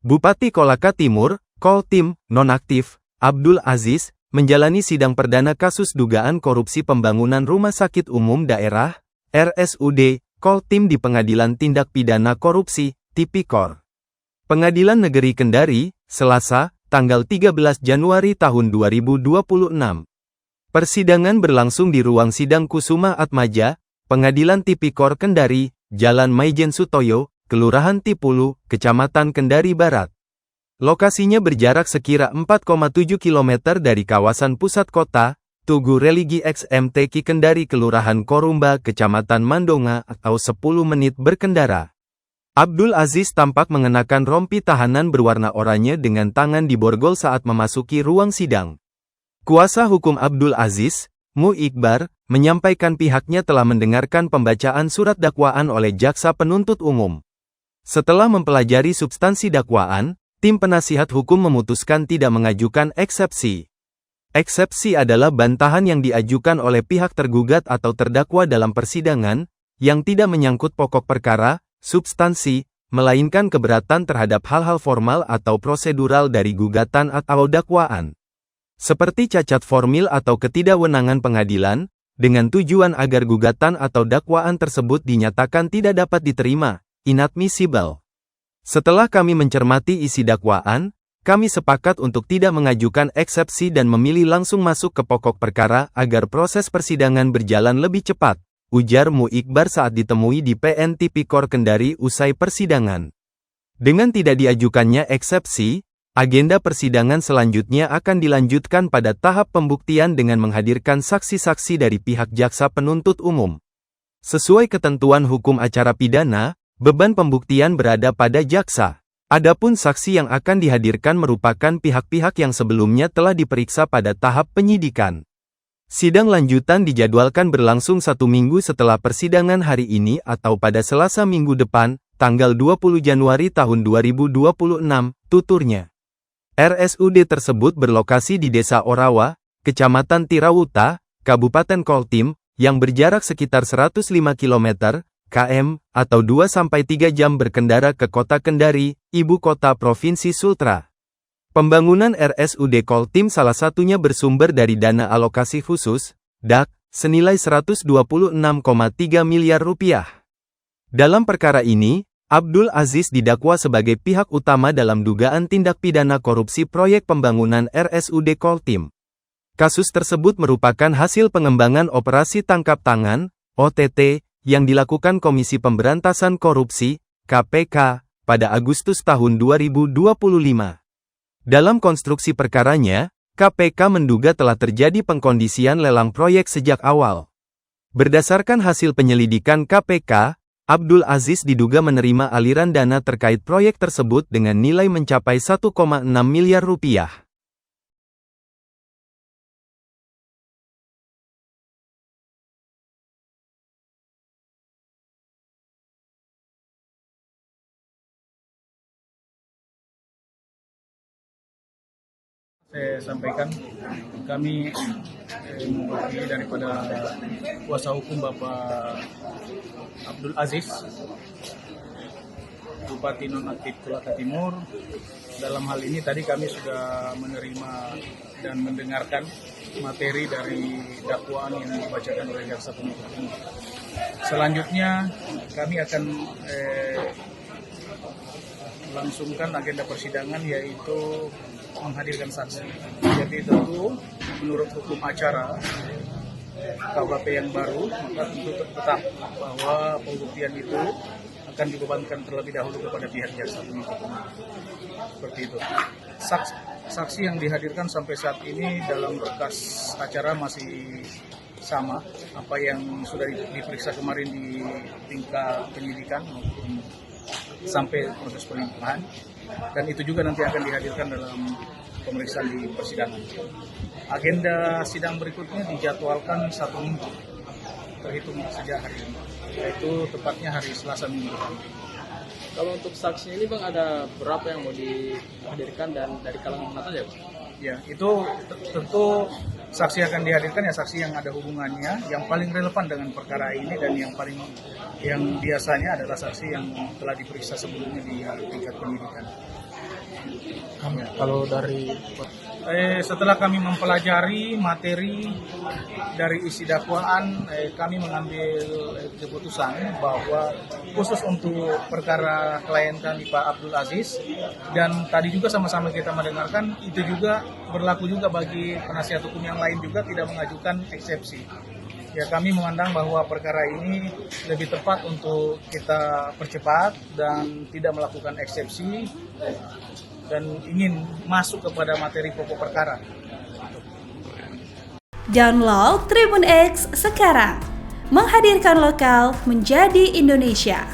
Bupati Kolaka Timur, Koltim, nonaktif, Abdul Aziz, menjalani sidang perdana kasus dugaan korupsi pembangunan Rumah Sakit Umum Daerah, RSUD, Koltim di Pengadilan Tindak Pidana Korupsi, Tipikor. Pengadilan Negeri Kendari, Selasa, tanggal 13 Januari tahun 2026. Persidangan berlangsung di ruang sidang Kusuma Atmaja, Pengadilan Tipikor Kendari, Jalan Maijen Sutoyo, Kelurahan Tipulu, Kecamatan Kendari Barat. Lokasinya berjarak sekira 4,7 km dari kawasan pusat kota, Tugu Religi XMTQ Kendari Kelurahan Korumba, Kecamatan Mandonga, atau 10 menit berkendara. Abdul Aziz tampak mengenakan rompi tahanan berwarna oranye dengan tangan diborgol saat memasuki ruang sidang. Kuasa hukum Abdul Aziz, Mu Iqbar, menyampaikan pihaknya telah mendengarkan pembacaan surat dakwaan oleh jaksa penuntut umum. Setelah mempelajari substansi dakwaan, tim penasihat hukum memutuskan tidak mengajukan eksepsi. Eksepsi adalah bantahan yang diajukan oleh pihak tergugat atau terdakwa dalam persidangan, yang tidak menyangkut pokok perkara, substansi, melainkan keberatan terhadap hal-hal formal atau prosedural dari gugatan atau dakwaan. Seperti cacat formil atau ketidakwenangan pengadilan, dengan tujuan agar gugatan atau dakwaan tersebut dinyatakan tidak dapat diterima, inadmissible. Setelah kami mencermati isi dakwaan, kami sepakat untuk tidak mengajukan eksepsi dan memilih langsung masuk ke pokok perkara agar proses persidangan berjalan lebih cepat, ujar Mu Iqbar saat ditemui di PN Tipikor Kendari usai persidangan. Dengan tidak diajukannya eksepsi, agenda persidangan selanjutnya akan dilanjutkan pada tahap pembuktian dengan menghadirkan saksi-saksi dari pihak jaksa penuntut umum. Sesuai ketentuan hukum acara pidana, beban pembuktian berada pada jaksa. Adapun saksi yang akan dihadirkan merupakan pihak-pihak yang sebelumnya telah diperiksa pada tahap penyidikan. Sidang lanjutan dijadwalkan berlangsung 1 minggu setelah persidangan hari ini atau pada Selasa minggu depan, tanggal 20 Januari tahun 2026, tuturnya. RSUD tersebut berlokasi di Desa Orawa, Kecamatan Tirawuta, Kabupaten Koltim, yang berjarak sekitar 105 km, atau 2-3 jam berkendara ke kota Kendari, ibu kota Provinsi Sultra. Pembangunan RSUD Koltim salah satunya bersumber dari dana alokasi khusus, DAK, senilai Rp126,3 miliar. Dalam perkara ini, Abdul Aziz didakwa sebagai pihak utama dalam dugaan tindak pidana korupsi proyek pembangunan RSUD Koltim. Kasus tersebut merupakan hasil pengembangan operasi tangkap tangan, OTT, yang dilakukan Komisi Pemberantasan Korupsi, KPK, pada Agustus tahun 2025. Dalam konstruksi perkaranya, KPK menduga telah terjadi pengkondisian lelang proyek sejak awal. Berdasarkan hasil penyelidikan KPK, Abdul Aziz diduga menerima aliran dana terkait proyek tersebut dengan nilai mencapai Rp1,6 miliar. Saya sampaikan, kami mewakili daripada kuasa hukum Bapak Abdul Aziz, Bupati Nonaktif Kolaka Timur. Dalam hal ini tadi kami sudah menerima dan mendengarkan materi dari dakwaan yang dibacakan oleh jaksa penuntut umum. Selanjutnya kami akan melangsungkan agenda persidangan, yaitu menghadirkan saksi. Jadi tentu menurut hukum acara KUHP yang baru, maka tentu tetap bahwa pembuktian itu akan dibebankan terlebih dahulu kepada pihak jaksa penuntut umum. Seperti itu. Saksi yang dihadirkan sampai saat ini dalam berkas acara masih sama apa yang sudah diperiksa kemarin di tingkat penyidikan maupun sampai proses pelimpahan, dan itu juga nanti akan dihadirkan dalam pemeriksaan di persidangan. Agenda sidang berikutnya dijadwalkan 1 minggu terhitung sejak hari ini, yaitu tepatnya hari Selasa minggu depan. Kalau untuk saksi ini Bang, ada berapa yang mau dihadirkan dan dari kalangan mana saja Bang? Ya, itu tentu saksi akan dihadirkan ya saksi yang ada hubungannya, yang paling relevan dengan perkara ini, dan yang biasanya adalah saksi yang telah diperiksa sebelumnya di tingkat penyidikan. Kalau dari Setelah kami mempelajari materi dari isi dakwaan, kami mengambil keputusan bahwa khusus untuk perkara klien kami Pak Abdul Aziz, dan tadi juga sama-sama kita mendengarkan, itu juga berlaku juga bagi penasihat hukum yang lain juga tidak mengajukan eksepsi. Ya, kami memandang bahwa perkara ini lebih tepat untuk kita percepat dan tidak melakukan eksepsi dan ingin masuk kepada materi pokok perkara. Download Tribun X sekarang, menghadirkan lokal menjadi Indonesia.